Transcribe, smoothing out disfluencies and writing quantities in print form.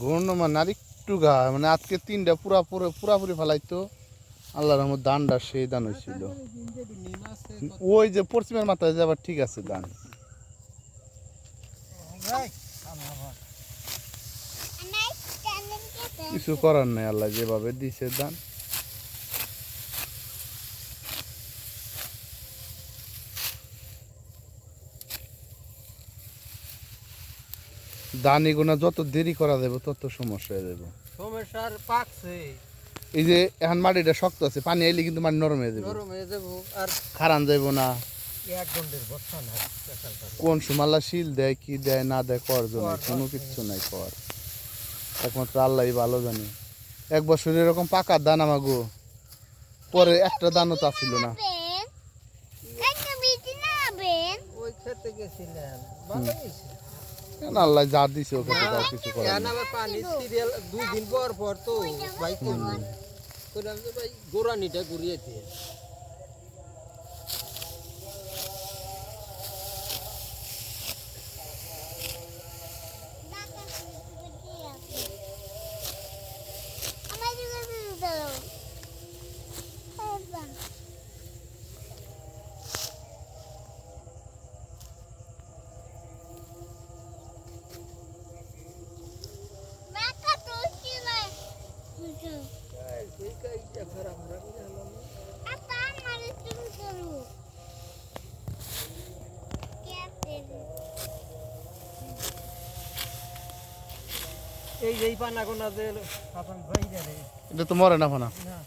ঘন মানে আর একটু গা মানে আজকে 3টা পুরাপুরি ফেলাইতো আল্লাহর রহমত ধানটা সেই ধান হয়েছিল ওই যে পশ্চিমের মাথায় যাবার ঠিক আছে ধান কিছু করার নাই আল্লাহ যেভাবে দিছে ধান ধান এগুলো যত দেরি করা যাবে তত সমস্যা হয়ে যাবে সমস্যার পাকছে এই যে এখন মাটিটা শক্ত আছে পানি আইলে কিন্তু মাটি নরম হয়ে যাবে আর খারান যাইব না এক ঘন্টার বর্ষা না কোন সুমাল্লা শিল দেয় কি দেয় না দেয় কর জন্য কোনো কিচ্ছু নাই কর একমাত্র আল্লাহ ভালো জানে এক বছর এরকম পাকার দান আমাগো পরে একটা দানও তা ছিল না ওই খেতে গেছিলেন আল্লাহ যা দিছে ওকে তো তাও কিছু করে না পানি সিরিয়াল 2 দিন পর পর তো ভাই করলাম যে ভাই গোরানিটা ঘুরিয়ে দিয়ে এই পানা কোনা যে আপনার ভাই এটা তো মরে না ফানা না